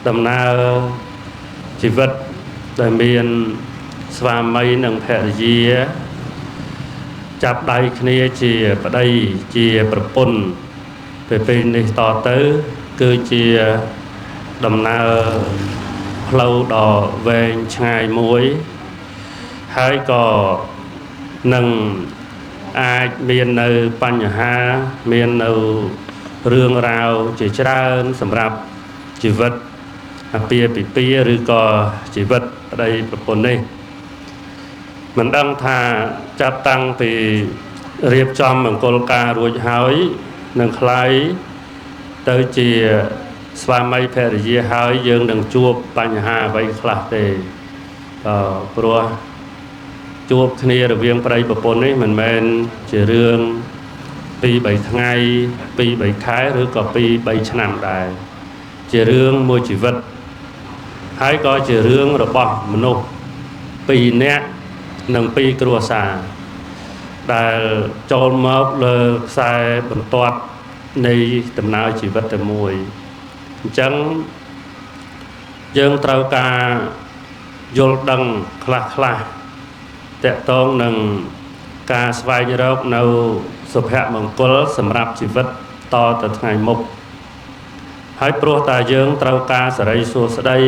ដំណើរជីវិតដែលមានស្វាមីនិងភរិយាចាប់ដៃគ្នាជាប្តីជាប្រពន្ធពេលនេះតទៅគឺជាដំណើរផ្លូវដ៏វែងឆ្ងាយមួយហើយក៏នឹងអាចមាននៅបញ្ហាមាននៅរឿងរ៉ាវជាច្រើនសម្រាប់ជីវិតអាពាហ៍ពិពាហ៍ឬក៏ជីវិតប្តីប្រពន្ធនេះមិនដឹងថាចាប់តាំងពីរៀបចំមង្គលការរួចហើយនឹងคล้ายទៅជាស្វាមីភរិយាហើយយើងនឹងជួបបញ្ហាអ្វីខ្លះទេព្រោះជួបគ្នារវាងប្តីប្រពន្ធនេះមិនមែនជារឿង2-3ថ្ងៃ2-3ខែឬក៏2-3ឆ្នាំដែរជារឿងមួយជីវិតហើយក៏ជារឿងរបស់មនុស្ស2នាក់និង2គ្រួសារដែលចូលមកលើខ្សែបន្ទាត់នៃដំណើរជីវិតតែមួយអញ្ចឹងយើងត្រូវការយល់ដឹងខ្លះតកតងនឹងការស្វែងរកនៅសុភមង្គលសម្រាប់ជីវិតតទៅថ្ងៃមុខហើយព្រោះតែយើងត្រូវការសិរីសួស្តី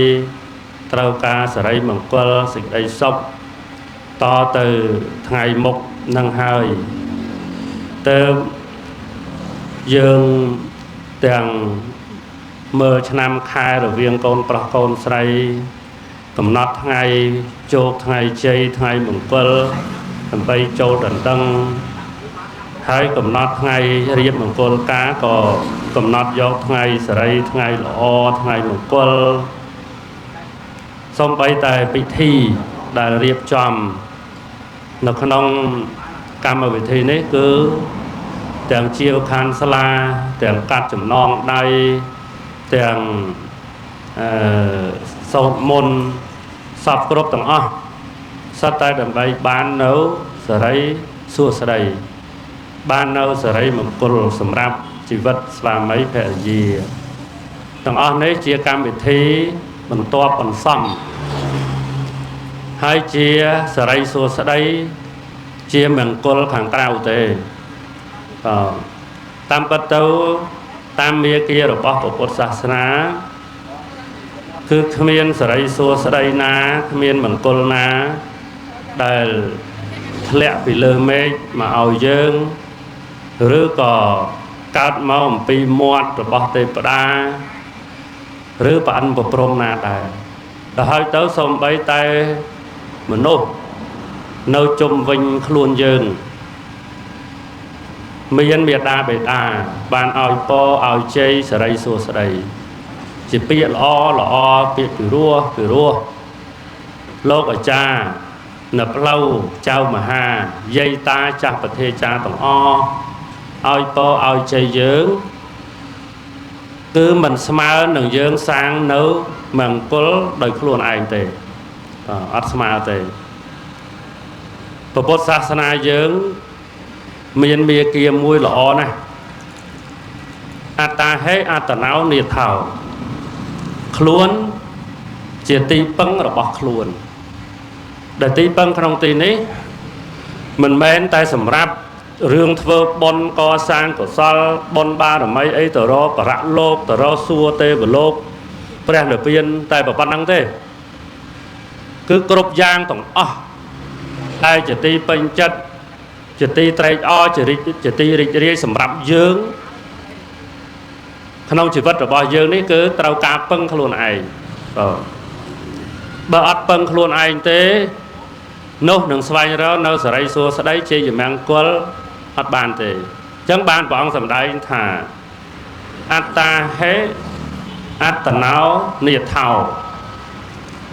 ត្រូវការសិរីមង្គលសេចក្តីសុខតទៅថ្ងៃមុខនឹងហើយតើយើងទាំងមើលឆ្នាំខែរវាងកូនប្រុសកូនស្រីកំណត់ថ្ងៃជោគថ្ងៃជ័យថ្ងៃមង្គលដើម្បីចូលដណ្ដឹងហើយកំណត់ថ្ងៃរៀបមង្គលការក៏កំណត់យកថ្ងៃសិរីថ្ងៃល្អថ្ងៃមង្គលសូម្បីតែពិធីដែលរៀបចំនៅក្នុងកម្មវិធីនេះគឺទាំងជាវខានស្លាទាំងកាត់ចំណងដៃទាំងសូត្រមន្តសពគ្រប់ទាំងអស់សុទ្ធតែដើម្បីបាននៅសិរីសួស្តីបាននៅសិរីមង្គលសម្រាប់ជីវិតស្វាមីភរិយាទាំងអស់នេះជាកម្មវិធីបន្ទាប់បន្សំហើយជាសិរីសួស្តីជាមង្គលខាងក្រៅទេតាមពិតទៅតាមមាគ៌ារបស់ពុទ្ធសាសនាគឺគ្មានសិរីសួស្តីណាគ្មានមង្គលណាដែលធ្លាក់ពីលើមេឃមកឲ្យយើងឬក៏កើតមកអំពីមាត់របស់ទេវតាឬប្រអិនប្រព្រំណាដែរដល់ហើយទៅសូម្បីតែមនុស្សនៅជុំវិញខ្លួនយើងមានមេដាបេដាបានឲ្យពរឲ្យជ័យសិរីសួស្តីជាពាក្យល្អពាក្យពីរោះលោកអាចារ្យនៅផ្លូវចៅមហាយាយតាចាស់ប្រទេចាទាំងអស់ឲ្យពរឲ្យជ័យយើងគឺមិនស្មើនឹងយើងសាងនៅមង្គលដោយខ្លួនឯងទេអត់ស្មើទេពុទ្ធសាសនាយើងមានមាគ៌ាមួយល្អណាស់អត្តាហេអត្តណោនិថោខ្លួនជាទីពឹងរបស់ខ្លួនដែលទីពឹងក្នុងទីនេះមិនមែនតែសម្រាប់រឿងធ្វើបុណ្យកសាងកុសលបុណ្យបារមីអីទៅរកបរៈលោកទៅរកសួគ៌ទេវលោកព្រះនិព្វានតែប៉ុណ្្នឹងទេគឺគ្រប់យ៉ាងទាំងអស់តែជាទីពេញចិត្តជាទីត្រេកអរជាទីរីករាយសម្រាប់យើងក្នុងជីវិតរបស់យើងនេះគឺត្រូវការពឹងខ្លួនឯងបើអត់ពឹងខ្លួនឯងទេនោះនឹងស្វែងរកនៅសិរីសួស្តីជាយមង្គលអត់បានទេអញ្ចឹងបានព្រះអង្គសម្ដែងថាអត្តាហេអត្តណោនិថោ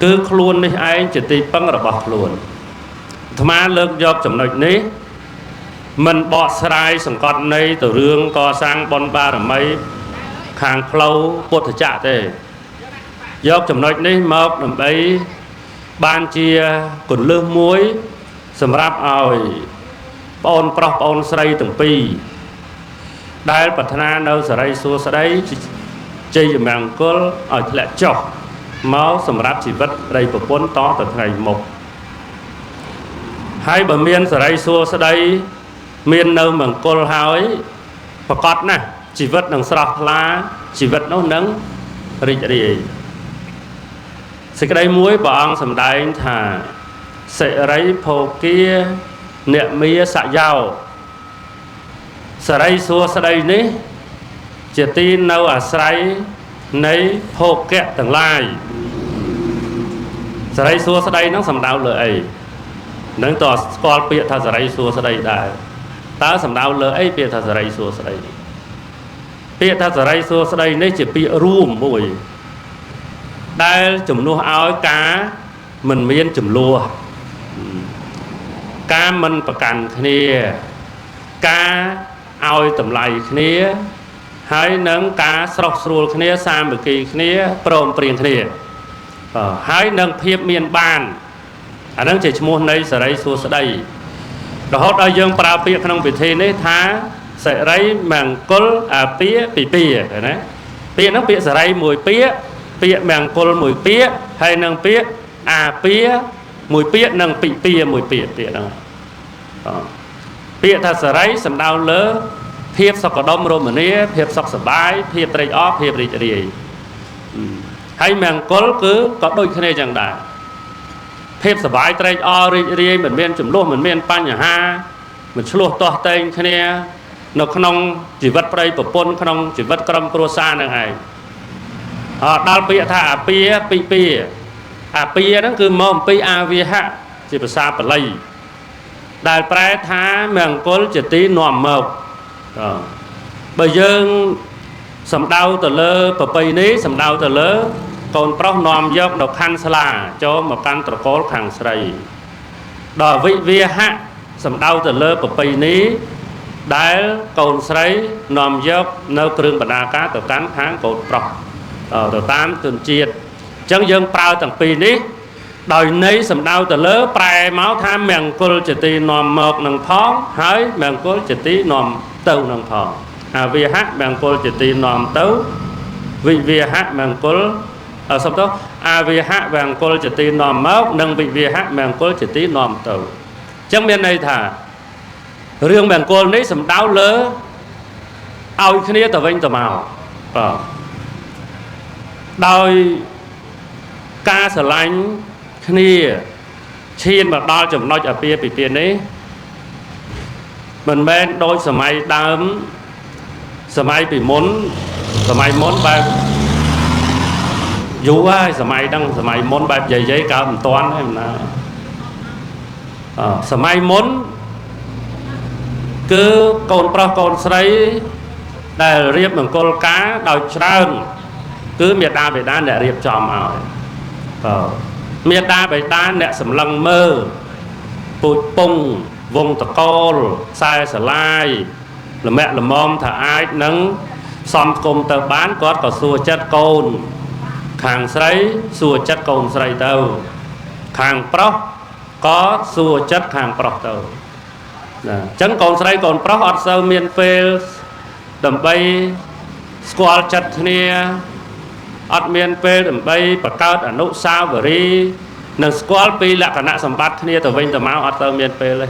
គឺខ្លួននេះឯងជាទីពឹងរបស់ខ្លួនអាត្មាលើកយកចំណុចនេះមិនបកស្រាយសង្កត់ន័យទៅរឿងកសាងបុណ្យបារមីខាងផ្លូវពុទ្ធចក្រទេយកចំណុចនេះមកដើម្បីបានជាគន្លឹះមួយសម្រាប់ឲ្យបងអូនប្រុសបងអូនស្រីទាំងពីរដែលប្រាថ្នានៅសិរីសួស្តី ជ័យមង្គលឲ្យធ្លាក់ចុះមកសម្រាប់ជីវិតប្តីប្រពន្ធតទៅថ្ងៃមុខហើយបើមានសេរីសួស្តីមាននៅមង្គលហើយប្រកបណាស់ជីវិតនឹងស្រស់ថ្លាជីវិតនោះនឹងរីករាយសេចក្តីមួយព្រះអង្គសម្ដែងថាសិរីភោគាអ្នកមាសយោសេរីសួស្តីនេះជាទីនៅអាស្រ័យនៃភោគៈទាំងឡាយសេរីសួស្តីហ្នឹងសំដៅលើអីនឹងតើស្គាល់ពាក្យថាសេរីសួស្តីដែរតើសំដៅលើអីពាក្យថាសេរីសួស្តីពាក្យថាសេរីសួស្តីនេះជាពាក្យរួមមួយដែលជំនួសឲ្យការមិនមានចំនួនការមិនប្រកាន់គ្នាការឲ្យតម្លៃគ្នាហើយនឹងការស្រស់ស្រួលគ្នាសាមគ្គីគ្នាព្រមព្រៀងគ្នាហើយនឹងភាពមានបានអានឹងជាឈ្មោះនៃសេរីសួស្តីរហូតដល់យើងប្រើពាក្យក្នុងពិធីនេះថាសិរីមង្គលអាពាពីពាណាពាក្យហ្នឹងពាក្យសេរីមួយពាក្យពាក្យមង្គលមួយពាក្យហើយនឹងពាក្យអាពាមួយពាក្យនិងពីពាមួយពាក្យពាក្យហ្នឹងពាក្យថាសេរីសំដៅលើភាពសុខដុមរមនាភាពសុខសប្បាយភាពត្រេកអរភាពរីករាយហើយមង្គលគឺក៏ដូចគ្នាចឹងដែរភាពសប្បាយត្រេកអររីករាយមិនមានចំនួនមិនមានបញ្ហាមិនឆ្លោះទាស់តែងគ្នានៅក្នុងជីវិតប្តីប្រពន្ធក្នុងជីវិតក្រុមគ្រួសារនឹងឯងដល់ពាក្យថាអាពាពីពាអាពាហ្នឹងគឺមកអំពីអាវាហៈជាភាសាបាលីដែលប្រែថាមង្គលជាទីនាំមកបើយើងសំដៅទៅលើប្រពៃនេះសំដៅទៅលើកូនប្រុសនាំយកនៅខណ្ឌស្លាចូលមកកាន់ត្រកូលខាងស្រីដល់វិវាហៈសំដៅទៅលើប្រពៃនេះដែលកូនស្រីនាំយកនៅគ្រឿងបណ្ដាការទៅកាន់ខាងកូនប្រុសទៅតាមជនជាតិអញ្ចឹងយើងប្រើទាំងពីរនេះដោយន័យសំដៅទៅលើប្រែមកថាមង្គលជាទីនាំមកនឹងផងហើយមង្គលជាទីនាំទៅនឹងផងអាវាហៈមង្គលជាទីនាំទៅវិវាហៈមង្គលសំដៅអាវាហៈមង្គលជាទីនាំមកនិងវិវាហៈមង្គលជាទីនាំទៅអញ្ចឹងមានន័យថារឿងមង្គលនេះសំដៅលើឲ្យគ្នាទៅវិញទៅមកបាទដោយការស្រឡាញ់គ្នាឈានមកដល់ចំណុចអាពាហ៍ពិពាហ៍នេះមិនមែនដូចសម័យដើមសម័យពីមុនបែបយូរហើយសម័យហ្នឹងសម័យមុនបែបយាយកើតមិនតាន់ទេមិនណាសម័យមុនគឺកូនប្រុសកូនស្រីដែលរៀបមង្គលការដោយច្រើនគឺមេដាបេដាអ្នករៀបចំឲ្យមេដាបេដាអ្នកសម្លឹងមើលពូជពងវងតកូលខ្សែស្រឡាយល្មាក់ល្មមថាអាចនឹងសំគុំទៅបានគាត់ក៏សួរចិត្តកូនខាងស្រីសួរចិត្តកូនស្រីទៅខាងប្រុសក៏សួរចិត្តខាងប្រុសទៅអញ្ចឹងកូនស្រីកូនប្រុសអត់សូវមានពេលដើម្បីស្គាល់ចិត្តគ្នាអត់មានពេលដើម្បីបង្កើតអនុស្សាវរីយ៍និងស្គាល់ពីលក្ខណៈសម្បត្តិគ្នាទៅវិញទៅមកអត់ទៅមានពេលទេ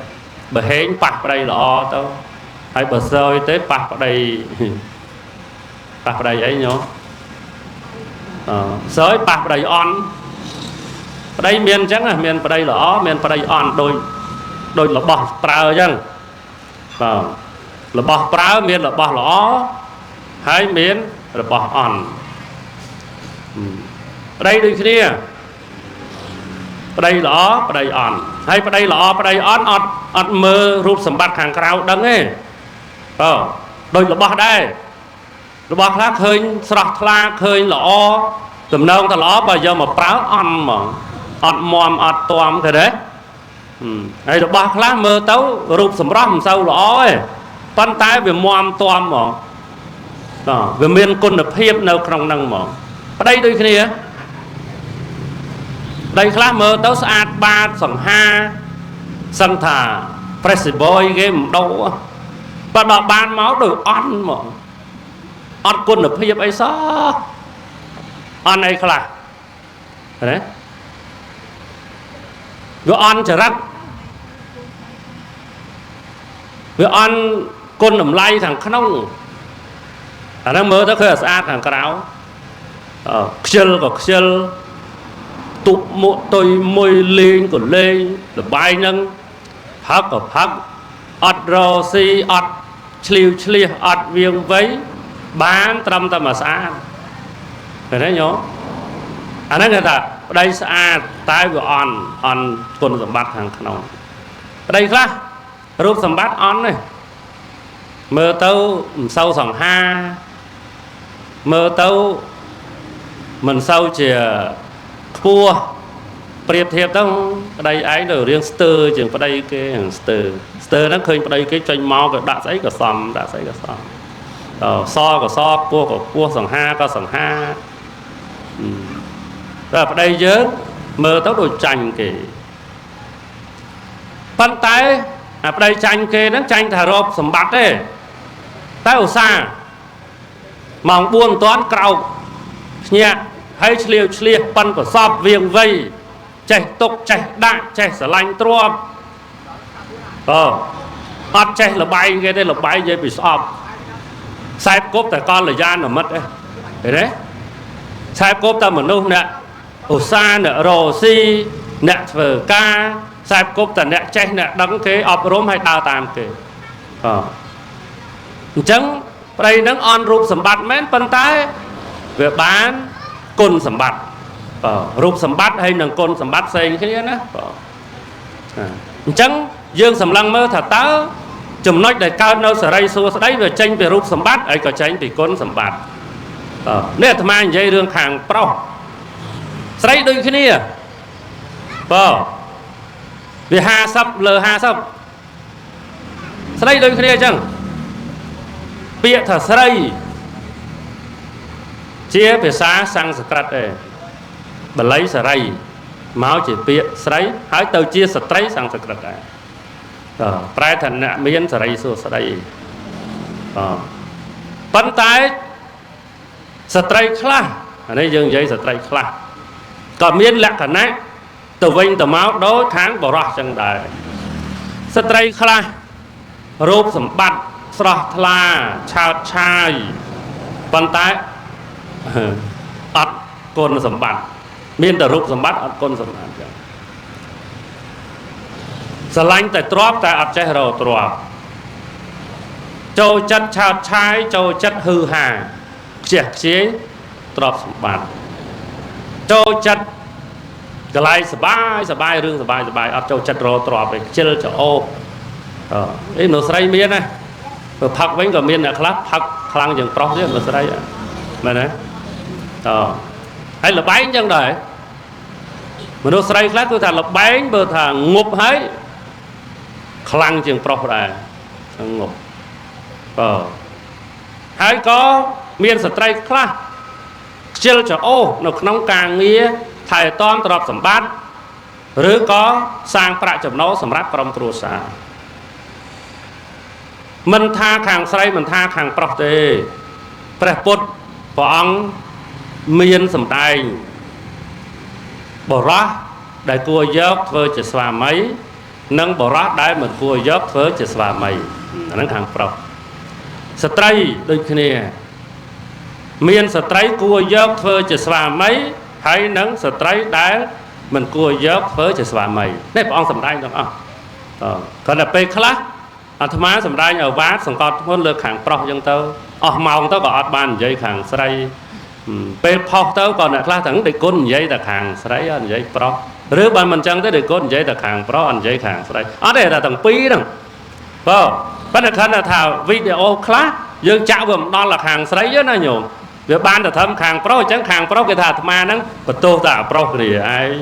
បើហេងប៉ះប្តីល្អទៅហើយបើសើយទេប៉ះប្តីអីញោមសើយប៉ះប្តីអន់ប្តីមានអញ្ចឹងមានប្តីល្អមានប្តីអន់ដូចរបស់ប្រើអញ្ចឹងបាទរបស់ប្រើមានរបស់ល្អហើយមានរបស់អន់ប្តីដូចគ្នាប្តីល្អប្តីអន់ហើយប្តីល្អប្តីអន់អត់មើលរូបសម្បត្តិខាងក្រៅដឹងទេដូចរបស់ដែររបស់ខ្លះឃើញស្រស់ថ្លាឃើញល្អទំនងទៅល្អបើយកមកប្រើអន់ហ្មងអត់មាំអត់ទាំទេទេហើយរបស់ខ្លះមើលទៅរូបសម្រស់មិនសូវល្អទេប៉ុន្តែវាមាំទាំហ្មងវាមានគុណភាពនៅក្នុងហ្នឹងហ្មងប្តីដូចគ្នាប្តីខ្លះមើលទៅស្អាតបាតសង្ហាសឹងថា Pressboy គេមិនដូរបើដល់បានមកដូចអន់ហ្មងអត់គុណភាពអីសោះ on này khla đấy vừa on trở rắc vừa on côn nằm lay thằng không nó mơ tới khơi sát thằng cáo khơi có khơi tụ một tôi môi lên của lên là bay nâng phát có phát ọt rò si ọt chliu ọt viêng vấy bán trăm ta mà xa phải đấy nhớ anh nói người ta đây xa tay vừa on côn sầm bát hàng khăn đây ra rút sầm bát on này mơ tâu sâu sòng ha mơ tâu mình sâu chìa cua Priệp thiệp tao đây ấy rồi riêng stir chừng vào đây cái hàng stir nó khơi vào đây cái tranh máu cái đạn giấy cái sòng so cua sòng ha rồi vào đây chứ mơ tao đồ chành kì phân tay vào đây chành kì nó chành thả rộp sầm bát đấy tay ở xa mong buông toán cầu nhẹ hay chliu phân của sọp viêng vây chạy tục chạy đại chạy sở lanh trộm ọt chạy là bay cái đây là bay dây bị sọp sai cốp tại con là gian là mất đấy đấy sai cốp ta mà nông nè ổ xa nè rồ si nè vở ca sai cốp ta nè chạy nè đắng cái ọp rôm hay đào tàm kì chẳng đây nắng on rụp sầm bát mến phân tái về bán côn sầm bát rụp sầm bát hay nâng côn sầm bát xây cái đó chẳng dương sầm lăng mơ thật táo chùm nói để cao nâu sở đây xua đấy về tranh về rụp sầm bát ấy có tranh thì côn sầm bát nếu thầm anh dây rương hàng pro xây đôi cái này vì ha sắp lờ ha sắp xây đôi cái này chẳng bịa thở xây chia về xa sang sạc rạch đây bà lấy sợi ray máu chỉ bịa sấy hãy tàu chia sợi ray sang sợi rạch này prai thành nè miên sợi ray số sợi ray bắn tay sợi ray khla anh ấy dừng dây sợi ray khla còn miên lạc cả nát từ vinh từ máu đối kháng bỏ ra chẳng đại sợi ray khla rụp sầm bát sọt la chào chai bắn tay ọt côn sầm bát miên tờ rụp sầm bát ọt côn sầm bát sờ lanh tại trọp tại ọt trái rầu trọp châu chất chào chai châu chất hư hà chẹt chế trọp sầm bát châu chất cái lai sờ bài rương sờ bài ọt châu chất rầu trọp để chơi cho ô ấy nó say miên này phật với cả miên là khác phật khang dừng pro chứ nó say mà này hay là bánh chân đời mà nó say khác tôi thà là bánh bờ thà ngục hết khang dừng pro ra ngục hay có miên sợi trai khác chơi cho ô nó nóng càng nghĩa thầy toán trọp sầm bát rồi có sang pra chấm nó sầm ráp trong trù sa mình tha khang say mình tha khang pro tê pre put bỏ ông miên sầm tay bỏ ra đại cua dốc với chỉ xòa mấy nâng bỏ ra đại mình cua dốc với chỉ xòa mấy nâng hàng pro stray đôi khi này miên stray cua dốc với chỉ xòa mấy hay nâng stray đại mình cua dốc với chỉ xòa mấy đây bỏ ông sầm tay được không còn là pe class thằng má sầm tay ở vát sòng cọt hơn lược hàng pro dân tao màu tao có bàn dây hàng stray pe phọc tao còn là class thằng để côn dây đặc hàng stray anh dây pro rứa bàn mình chẳng tới để côn dây đặc hàng pro anh dây hàng stray đây là thằng pi đó bắt được thân là thảo video class dương chạo vừa đó là hàng stray rất là nhiều việc ban là thâm hàng pro chẳng hàng pro cái thà mà nó và tô tạ pro thì ai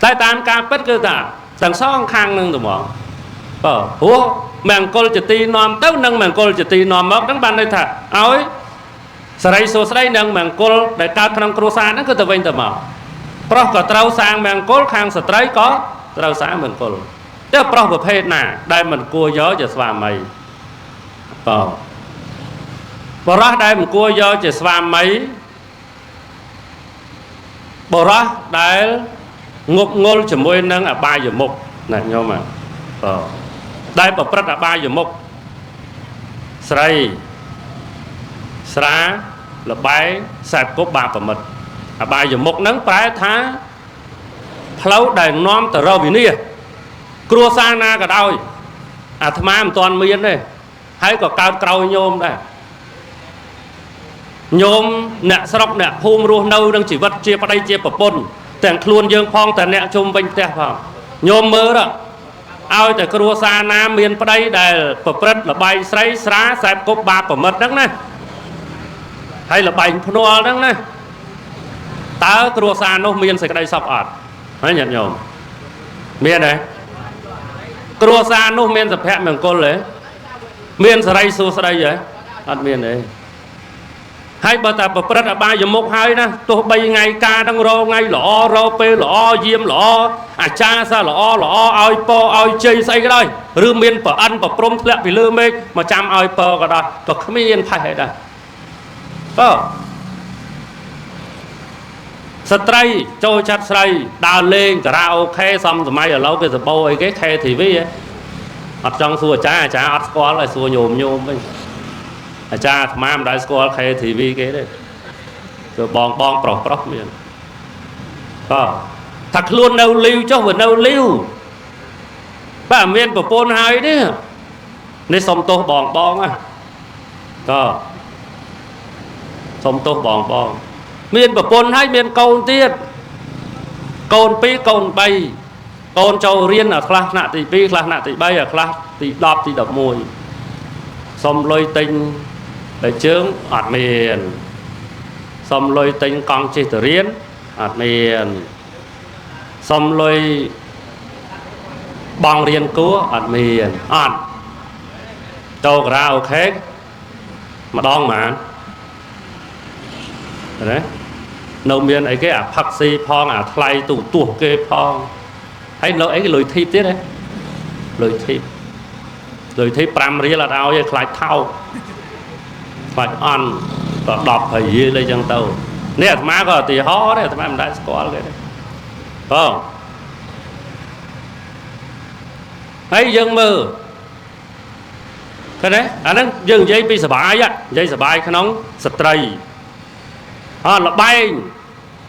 tại tam ca bất cứ tạ thằng sau hàng nâng tụi bọn húa màng côn chỉ ti nòm tao nâng màng côn chỉ ti nòm móc đắng ban đây thà áo ấy sợi số sợi nâng màng côn để cao thằng croissant nó cứ từ bên từ màu pro có trâu sang màng côn hàng sợi có trâu sáng màng côn chứ pro một hết nè đây mình cua gió chỉ xòa mày bỏ ra đây mình cua gió chỉ xòa mấy bờ ra đại ngục ngôn chỉ môi nâng ở ba giờ mục này nhau mà đại bờ prất ở ba giờ mục sray sra là bài sạp cốt ba bờ mật ở ba giờ mục nâng phải thá lâu đại nom tờ rau vì nia cua sang na cả đôi à tham ăn toàn miên đây hay có cao cầu nhôm đây nhôm nè sọc nè hôm ruộng nâu đang chỉ vật chia vào đây chia vào pônแต่ง ខ្លួន យើង ផង តែ អ្នក ជុំ វិញ ផ្ទះ ផង ញោម មើល ឲ្យ តែ គ្រួសារ ណា មាន ប្តី ដែល ប្រព្រឹត្ត ល្បែង ស្រី ស្រា សែប គប់ បាប ប្រមិត ហ្នឹង ណា ហើយ ល្បែង ភ្នាល់ ហ្នឹង ណា តើ គ្រួសារ នោះ មាន សេចក្តី សុខ អត់ ហើយ ញាតិ ញោម មាន ទេ គ្រួសារ នោះ មាន សុភមង្គល ទេ មាន សេរី សួស្តី ទេ អត់ មាន ទេ ហើយបើតាប្រព្រឹត្តអបាយមុខហើយណាទោះបីថ្ងៃការទាំងរថ្ងៃល្អរពេលល្អយាមល្អអាចារ្យសាល្អល្អឲ្យពរឲ្យជ័យស្អីក៏ដោយឬមានប្រអិនប្រព្រំធ្លាក់ពីលើមេឃមកចាំឲ្យពរក៏ដោយក៏គ្មានផេះអីដែរស្ត្រីចូលចាត់ស្រីដើរលេងការ៉ាអូខេសំសម័យឥឡូវគេសបោអីគេខេធីវីអត់ចង់សួរអាចារ្យអត់ស្គាល់ឲ្យសួរញោមវិញអាចារ្យអាត្មាមិនដែលស្គាល់ KTV គេទេគឺបងប្រុសមានថាខ្លួននៅលីវចុះវានៅលីវបើមានប្រពន្ធហើយនេះសុំទោសបងណាក៏សុំទោសបងមានប្រពន្ធហើយមានកូនទៀតកូន2កូន3កូនចូលរៀនអាខ្លះថ្នាក់ទី2ខ្លះថ្នាក់ទី3អាខ្លះទី10ទី11សុំលុយទិញតែជើងអត់មានសុំលុយទិញកង់ជិះទៅរៀនអត់មានសុំលុយបងរៀនគួរអត់មានអត់ចូលការ៉ាអូខេម្ដងហ្មងណានៅមានអីគេអាផឹកស៊ីផងអាថ្លៃទូទោះគេផងហើយនៅអីគេលុយធីបទៀតហ៎លុយធីប5រៀលអត់ឲ្យឯងខ្លាចថោកខ្លាចអន់ក៏10ហើយយីលេចឹងទៅនេះអាត្មាក៏ឧទាហរណ៍ដែរអាត្មាមិនដែលស្គាល់គេទេហើយយើងមើលឃើញទេអាហ្នឹងយើងនិយាយពីសបាយនិយាយសបាយក្នុងស្ត្រីល្បែង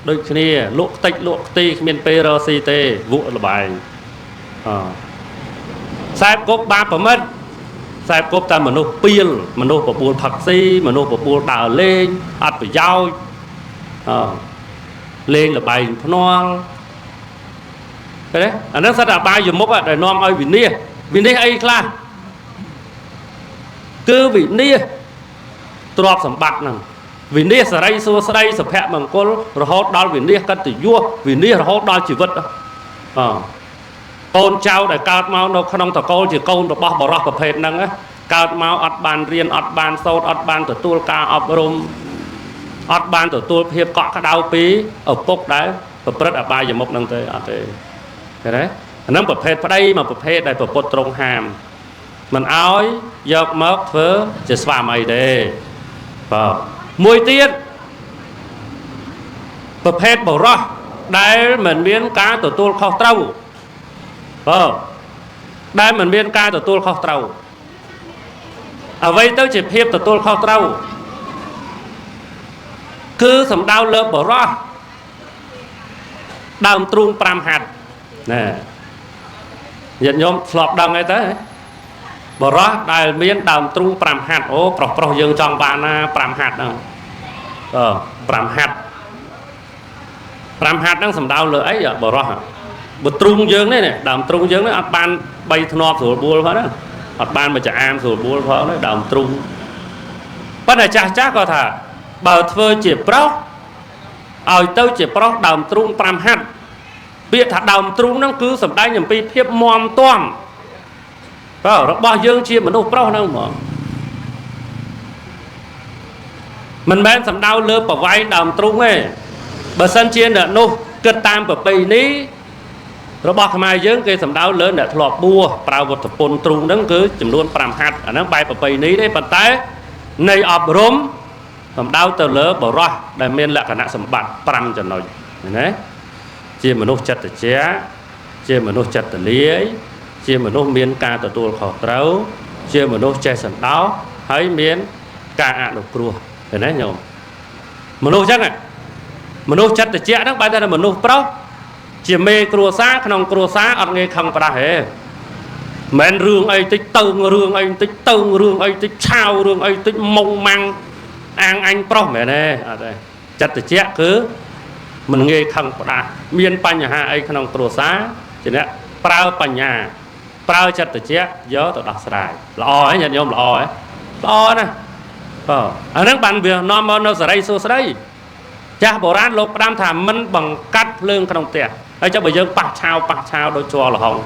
ដូចគ្នាលក់ខ្ទេចលក់ខ្ទីគ្មានពេលរកស៊ីទេវក់ល្បែងខ្សែគប់បាបប្រមិតខ្សែគប់តែមនុស្សពីលមនុស្សបបួលផឹកស៊ីមនុស្សបបួលដើរលេងអត់ប្រយោជន៍លេងល្បែងភ្នាល់ឃើញទេអាហ្នឹងសិតតែអបាយមុខដែលនាំឲ្យវិនិច្ឆ័យអីខ្លះគឺវិនិច្ឆ័យទ្រព្យសម្បត្តិហ្នឹងវិនិច្ឆ័យសេរីសួស្តីសុភមង្គលរហូតដល់វិនិច្ឆ័យកិត្តិយសវិនិច្ឆ័យរហូតដល់ជីវិតកូនចៅដែលកើតមកនៅក្នុងតកូលជាកូនរបស់បរិសុទ្ធប្រភេទហ្នឹងកើតមកអត់បានរៀនអត់បានសូត្រអត់បានទទួលការអប់រំអត់បានទទួលភាពកក់ក្ដៅពីឪពុកដែលប្រព្រឹត្តអបាយមុខហ្នឹងទេអត់ទេឃើញទេអាហ្នឹងប្រភេទប្តីមកប្រភេទដែលប្រពុតត្រង់ហាមមិនអោយយកមកធ្វើជាស្វាមីទេមួយទៀតប្រភេទបរិសុទ្ធដែលមិនមានការទទួលខុសត្រូវដែលមិនមានការទទួលខុសត្រូវអ្វីទៅជាភាពទទួលខុសត្រូវគឺសំដៅលើបរិសុទ្ធដើមទ្រូង5ហត្ថណាញាតិញោមធ្លាប់ដឹងអីទៅបរិសុទ្ធដែលមានដើមទ្រូង5ហត្ថអូប្រុសយើងចង់បានណា5ហត្ថហ្នឹង5ហត្ថហ្នឹងសំដៅលើអីបរិសុទ្ធបើទ្រូងយើងនេះដើមទ្រូងយើងនេះអត់បាន3ធ្នាប់ស្រួលបួលផងណាអត់បានមកចាអាមស្រួលបួលផងទេដើមទ្រូងប៉ុន្តែចាស់ក៏ថាបើធ្វើជាប្រុសឲ្យទៅជាប្រុសដើមទ្រូង5ហត្ថពាក្យថាដើមទ្រូងហ្នឹងគឺសំដែងអំពីភាពមាំទាំរបស់យើងជាមនុស្សប្រុសហ្នឹងហ្មងមិនមែនសំដៅលើប្រវែងដើមទ្រូងទេបើសិនជាអ្នកនោះគិតតាមប្រពៃណីរបស់ខ្មែរយើងគេសំដៅលើអ្នកធ្លាប់បួសប្រើវត្ថពន្ធទ្រូងហ្នឹងគឺចំនួន5ហត្ថអាហ្នឹងបែបប្រពៃណីទេប៉ុន្តែនៃអប់រំសំដៅទៅលើបរិសុទ្ធដែលមានលក្ខណៈសម្បត្តិ5ចំណុច nè chia mà nốt chặt từ ché chia mà nốt chặt từ lưới chia mà nốt miên ca từ tua khó trâu chia mà nốt che sần đáo thấy miên ca ạ đục cua thế nè nhôm mà nốt chắc này mà nốt chặt từ ché đó bây giờ là mà nốt pro chia mê cua xá không cua xá ăn nghe không phải hệ men rương ấy tích tông rương ấy tích tông rương ấy tích chao rương ấy tích mông măng anh pro mẹ nè đây chặt từ ché cứ mình nghe không phải miên pan nhà ai không cua xá chỉ nè prao pan nhà prao chặt từ ché gió từ đọc sài lò ấy nhận nhôm lò ấy lò nè anh đang bàn việc nó mà nó sài số sài cha bộ ran lục đam thảm mình bằng cắt lương không tiền ấy cho bây giờ bạc chao đôi cho là hồng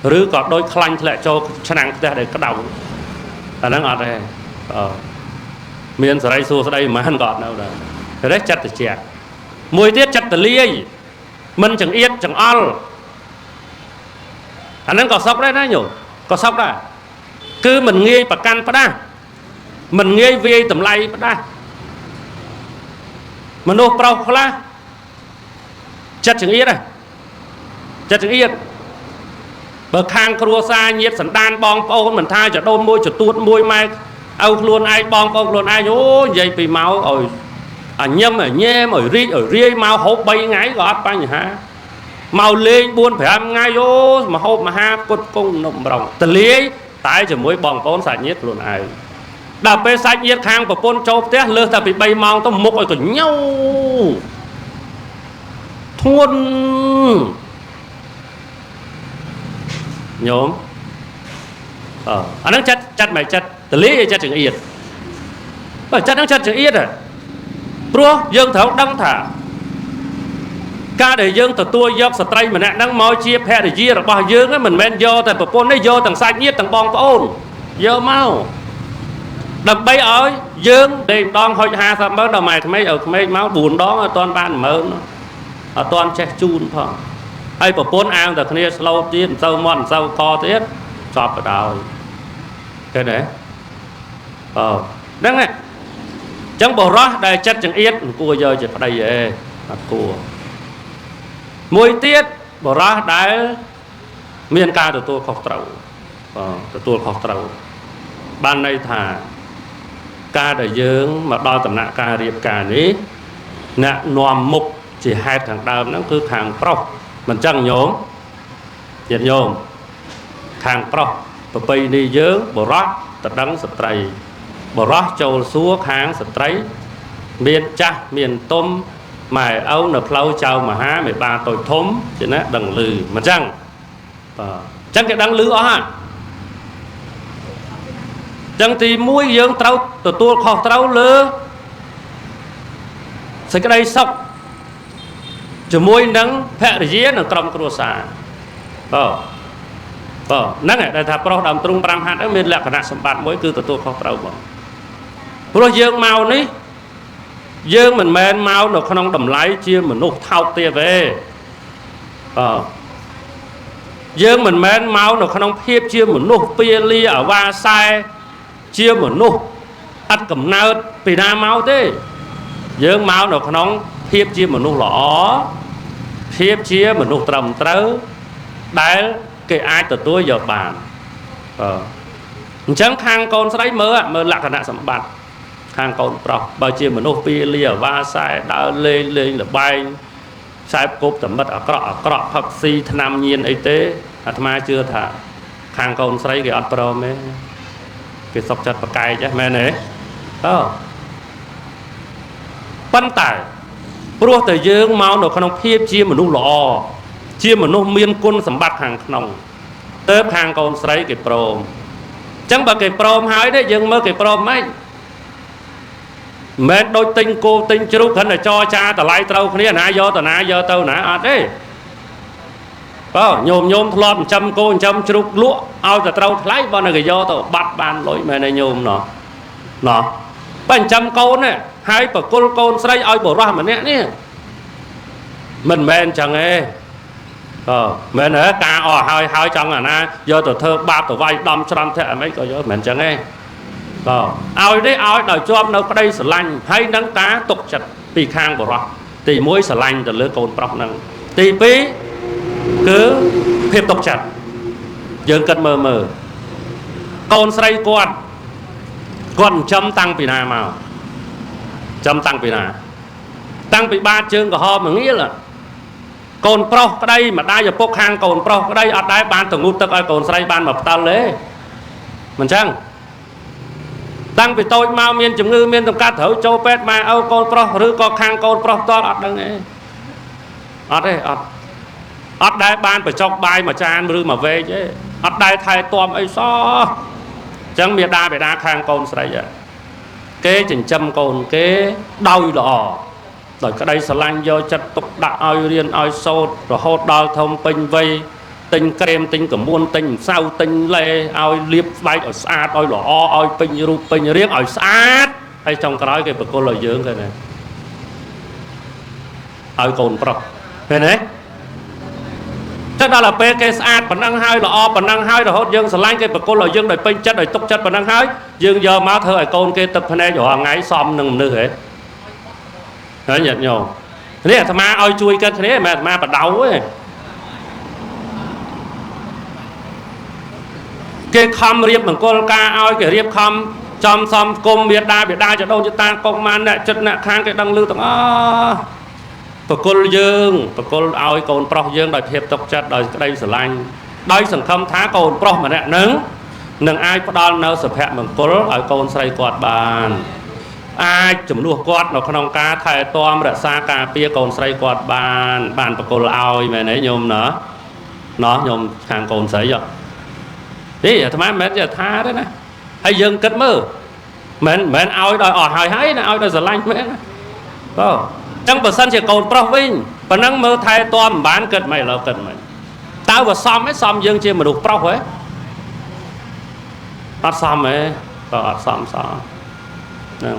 rứ có đôi khanh lại cho năng để cái đầu anh đang ở đây miền sài số sài mà anh gọt đâu rồi thế đấy chặt từ ché mùi tiết chặt từ ly mình chẳng yết chẳng al anh đang có sốc đấy nhủ có sốc đó cứ mình nghe bạc can phát đa mình nghe vi tầm lay phát đa mình nộp bao khla chặt chẳng yết à chặt chẳng yết bậc hàng cua xa nhiệt sẵn đan bong ôn mình thay cho đôn môi cho tuốt môi mai âu luôn ai bong con luôn ai nhố dây bị máu rồi nhâm ở nhem ở ri mau hộp bay ngái gọt bánh hả mau lên buôn phải ăn ngay vô mà hộp mà ha cốt cung nồng bồng từ lý tại cho mỗi bong con sạch nhất luôn ai đạp bê sạch nhất hàng của con châu té lơ ta bị bay mong tao mục ở cùng nhau thôn nhóm anh đang chặt mày chặt từ lý chặt chừng yên chặt đang chặt chừng yên à pro dương thấu đăng thả ca để dương từ tua dọc sợi trai mình đang mò chia phe để chia được bao dương á mình men do tại bộ pôn đấy do thằng xanh nhất thằng bong có ôn giờ mau đập bay ở dương đêm đong hồi hà sao mới đầu mày mấy ở mấy máu buồn đó toàn ban mở nó toàn che chun thôi hay bộ pôn ăn từ kia lâu tiên sâu mòn sâu co tiết chọc ở đầu cái này đang này chẳng bỏ ra đây chất chẳng ít cua giờ chỉ phải đây về cua mùi tiết bỏ ra đáy miền ca từ tôi khóc trầu từ tôi khóc trầu ban này thả ca đại dương mà đo tầm nạ ca riêng ca ní nạ nòm mục chỉ hai thằng đàm nó cứ hàng pro mình chẳng nhóm nhiệt nhôm hàng pro và bây đi dương bỏ ra tập đắng sập trầy bỏ ra châu xúa kháng sập trấy miền cha miền tôm mày âu nợ plau chào mà há mày ba tôi thốn chỉ nè đằng lừ mà chẳng chẳng cái đằng lừ ó ha chẳng thì mũi dương trâu từ tua khó trâu lơ sẽ cái đây sọc chỉ mũi nắng phệ để dễ nâng cầm cua xả nắng này đây thà pro đầm trung pram hạt đó miền lạc khả sầm bát mỗi cứ từ tua khó trâu mà pro dương màu ní dương mình men mau nó không đầm lái chia mình nộp thao tia về dương mình men mau nó không phiếp chia mình nộp pia lia ở va sai chia mình nộp ăn cầm nao vì na máu thế dương mau nó không phiếp chia mình nộp lỏ phiếp chia mình nộp trầm trớ đấy cái ai từ tôi giờ bàn chẳng khang con sấy mơ lạc khả sầm bát hàng con pro bao nhiêu mà nô pi lia va sai đã lên là bay sai cốp tầm mất ở cọ học si tham nhiên ấy tế tham chưa thả hàng con sấy cái pro mấy cái sọc chặt bạc cay chứ mẹ này phân tải pro từ dương máu nó không phiếp chia mà nô lò chia mà nô miên quân sắm bạc hàng nòng tớp hàng con sấy cái pro chẳng bà cái pro hái đấy dương mơ cái pro mấy mẹ đôi tinh cô tinh chú khẩn là cho cha tờ lại trâu kia nã do tờ nã do tâu nã đấy nhôm lọt trăm cô trăm chú lúa ao tờ trâu lấy bao này cái do tờ bắt bàn lối mẹ này nhôm nó bằng trăm con này hai bà con xây oi bổ ra mà nè mình men chẳng nghe mẹ nữa ca hai trong là na do tờ thơ ba tờ vai đâm trăm thế mấy coi do mình chẳng nghe ao đấy ao đời cho nó đây sờ lanh hay nắng cá tục chặt bị khang bỏ ra ទី1ស្រឡាញ់ទៅលើកូនប្រុសហ្នឹងទី2គឺភាពទុកចិត្តយើងគិតមើលកូនស្រីគាត់ចិញ្ចឹមតាំងពីណាមកចំតាំងពីណាតាំងពីបាតជើងក្រហមមកងាលកូនប្រុសក្តីម្ដាយឪពុកខាងកូនប្រុសក្តីអត់ដែរបានទៅងូតទឹកឲ្យកូនស្រីបានមកផ្ដាល់ទេមិនចឹងតាំងពីតូចមកមានជំងឺមានតម្កាត់ត្រូវចូលពេទ្យម៉ែឪកូនប្រុសឬក៏ខាងកូនប្រុសតអត់ដឹងទេអត់ដែរបានបញ្ចុកបាយមួយចានឬមួយវែកទេអត់ដែរថែទាំអីសោះអញ្ចឹងមេដាបេដាខាងកូនស្រីគេចិញ្ចឹមកូនគេដោយល្អដោយក្តីស្រឡាញ់យកចិត្តទុកដាក់ឲ្យរៀនឲ្យសូត្ររហូតដល់ធំពេញវ័យទិញក្រែមទិញកមួនទិញម្សៅទិញឡេឲ្យលាបស្បែកឲ្យស្អាតឲ្យល្អឲ្យពេញរូបពេញរាងឲ្យស្អាតហើយចុងក្រោយគេបកគលឲ្យយើងគេណាឲ្យកូនប្រុសឃើញទេតែដល់ពេលគេស្អាតប៉ុណ្ណឹងហើយល្អប៉ុណ្ណឹងហើយរហូតយើងស្រឡាញ់គេបកគលឲ្យយើងដោយពេញចិត្តដោយទុកចិត្តប៉ុណ្ណឹងហើយយើងយកមកធ្វើឲ្យកូនគេទឹកភ្នែករាល់ថ្ងៃសមនឹងមនុស្សហ៎ហើយញាតិញោមនេះអាត្មាឲ្យជួយកិនគ្នាមិនអាត្មាបដៅទេគេខំរៀបមង្គលការឲ្យគេរៀបខំចំសំគុំមេដាបេដាចដូនចតាកុកបានអ្នកចិត្តអ្នកខាងគេដឹងលឺទាំងអស់បកគលយើងបកគលឲ្យកូនប្រុសយើងដោយភាពទុកចិត្តដោយក្តីស្រឡាញ់ដោយសង្ឃឹមថាកូនប្រុសម្នាក់នឹងអាចផ្ដល់នៅសុភមង្គលឲ្យកូនស្រីគាត់បានអាចចំនួនគាត់នៅក្នុងការថែទាំរក្សាការពារកូនស្រីគាត់បានបកគលឲ្យមែនទេញោមណោះញោមខាងកូនស្រីនេះអាត្មាមិនមែនជាថាទេណាហើយយើងគិតមើលមិនឲ្យដោយអស់ហើយណាឲ្យដោយស្រឡាញ់មែនណាបើចឹងបើសិនជាកូនប្រុសវិញប៉ណ្ណឹងមើលថែទាំមិនបានគិតមិនឥឡូវគិតមិនតើវាសមយើងជាមនុស្សប្រុសហ៎អត់សមទេក៏អត់សមហ្នឹង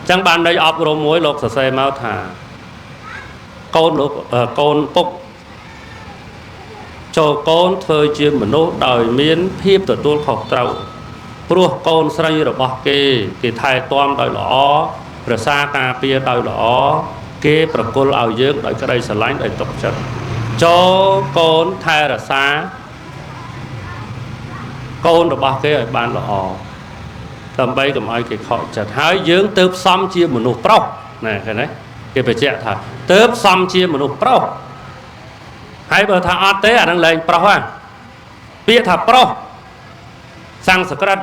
ចឹងបានន័យអប់រំមួយលោកសរសេរមកថាកូនពុកចូលកូនធ្វើជាមនុស្សដោយមានភាពទទួលខុសត្រូវព្រោះកូនស្រីរបស់គេថែទាំដោយល្អរក្សាការពារដោយល្អគេប្រគល់ឲ្យយើងដោយក្តីស្រឡាញ់ដោយទុកចិត្តចូលកូនថែរក្សាកូនរបស់គេឲ្យបានល្អដើម្បីកុំឲ្យគេខកចិត្តហើយយើងទើបសមជាមនុស្សប្រុសណាឃើញទេគេបញ្ជាក់ថាទើបសមជាមនុស្សប្រុសហើយបើថាអត់ទេអានឹងលែងប្រុសពាក្យថាប្រុសសំស្ក្រឹត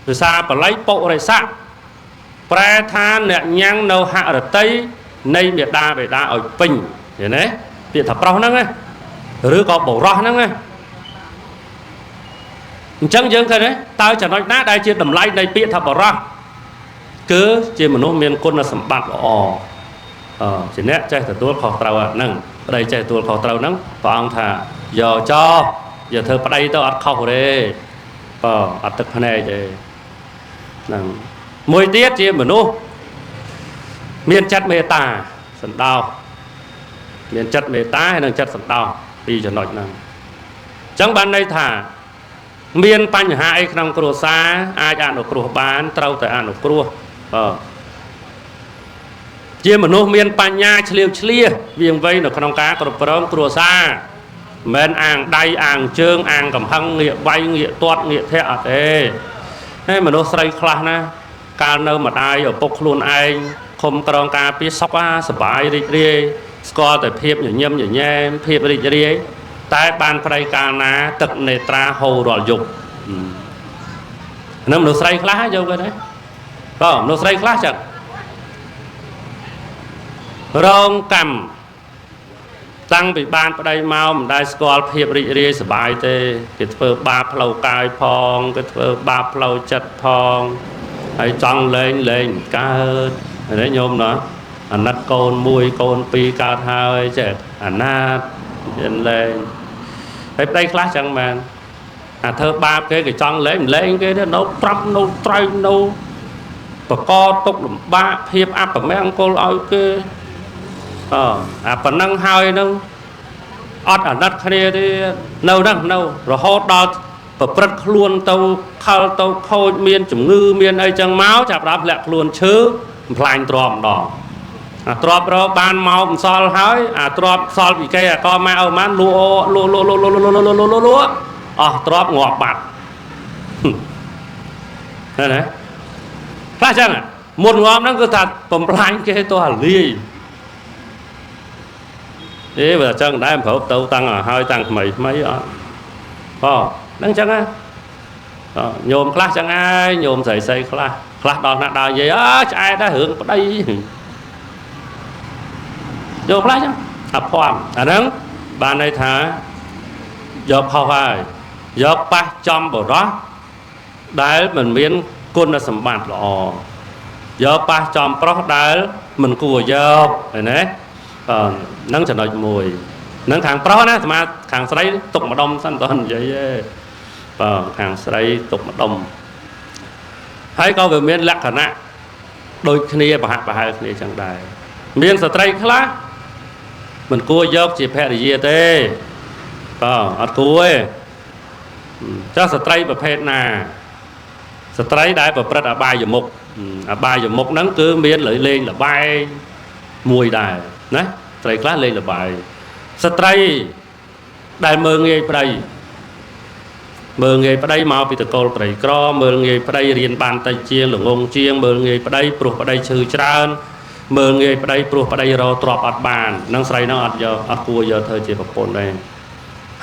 ភាសាបាលីពុរិស័កប្រែថាអ្នកញ៉ាំងនៅហឫទ័យនៃមេដាបេដាឲ្យពេញឃើញទេពាក្យថាប្រុសហ្នឹងឬក៏បុរសហ្នឹងអញ្ចឹងយើងឃើញទេតើចំណុចណាដែលជាតម្លៃនៃពាក្យថាបុរសគឺជាមនុស្សមានគុណសម្បត្តិល្អជាអ្នកចេះទទួលខុសត្រូវហ្នឹងប្តីចេះទទួលខុសត្រូវហ្នឹងព្រះអង្គថាយកចោលយកធ្វើប្តីទៅអត់ខុសទេអត់ទឹកភ្នែកទេហ្នឹងមួយទៀតជាមនុស្សមានចិត្តមេត្តាសន្តោសមានចិត្តមេត្តាហើយនិងចិត្តសន្តោសពីរចំណុចហ្នឹងអញ្ចឹងបានន័យថាមានបញ្ហាអីក្នុងគ្រួសារអាចអនុគ្រោះបានត្រូវតែអនុគ្រោះជាមនុស្សមានបញ្ញាឆ្លៀវឆ្លៀសវាងវៃនៅក្នុងការគ្រប់គ្រងគ្រួសារមិនអាងដៃអាងជើងអាងកំហឹងងាកវាយងាកទាត់ងាកធាក់អត់ទេហើយមនុស្សស្រីខ្លះណាកាលនៅម្ដាយឪពុកខ្លួនឯងខំក្រងការពារសុខសប្បាយរីករាយស្គាល់តែភាពញញឹមញញែមភាពរីករាយតែបានប្រៃកាលណាទឹកនេត្រាហូររាល់យប់មនុស្សស្រីខ្លះយកទៅណាមនុស្សស្រីខ្លះចឹងរងកម្មតាំងពីបានប្តីមកមិនដែលស្គាល់ភាពរីករាយសប្បាយទេគេធ្វើបាបផ្លូវកាយផងគេធ្វើបាបផ្លូវចិត្តផងហើយចង់លែងកើតនេះញោមណាអាណិតកូន1កូន2កើតហើយចេះអាណាតមានលែងហើយប្តីខ្លះចឹងមែនអាធ្វើបាបគេចង់លែងគេទៅនៅប្រាប់នៅត្រៃនៅបកទុកលំបាកភាពអបមង្គលឲ្យគេអាប៉ុណ្ណឹងហើយនឹងអត់អាណិតគ្នាទេនៅហ្នឹងនៅរហូតដល់ប្រព្រឹត្តខ្លួនទៅខលទៅខូចមានជំងឺមានអីចឹងមកចាប់ដល់ធ្លាក់ខ្លួនឈឺបំផ្លាញទ្រាំម្ដង ទ្របរបានមកមិនសល់ហើយទ្របសល់ពីគេក៏ម៉ែឪម៉ានលួអស់ទ្របងាប់បាត់ណាខ្លះចឹងមុនងាប់ហ្នឹងគឺថាបំផ្លាញគេទៅអាលាយបើចឹងដែរប្រុសទៅតាំងឲ្យតាំងថ្មីអត់ហ្នឹងចឹងណាញោមខ្លះចឹងហើយញោមស្រីខ្លះដល់ណាដល់និយាយឆ្អែតដែររឿងប្តីញោមខ្លះចឹងអាភ័ព្វអាហ្នឹងបានន័យថាយកខុសហើយយកប៉ះចំបរោះដែលមិនមានគុណសម្បត្តិល្អយកប៉ះចំប្រុសដែលមិនគួរយកឃើញទេហ្នឹងចំណុចមួយហ្នឹងខាងប្រុសណាស្មាខាងស្រីទុកម្ដុំសិនតោះនិយាយទេខាងស្រីទុកម្ដុំហើយក៏វាមានលក្ខណៈដូចគ្នាប្រហាក់ប្រហែលគ្នាចឹងដែរមានស្ត្រីខ្លះមិនគួរយកជាភរិយាទេអត់គួរទេចុះស្ត្រីប្រភេទណាស្ត្រីដែលប្រព្រឹត្តអបាយមុខហ្នឹងគឺមានលេងលបែងមួយដែរណាស្ត្រីខ្លះលេងលបែងស្ត្រីដែលមើងងាយប្តីមកពីតកូលប្តីក្រមើលងាយប្តីរៀនបានតិចជាងល្ងងជាងមើលងាយប្តីព្រោះប្តីឈឺច្រើនមើលងាយប្តីព្រោះប្តីរកទ្រព្យអត់បាននឹងស្រីហ្នឹងអត់គួរយកធ្វើជាប្រពន្ធដែរ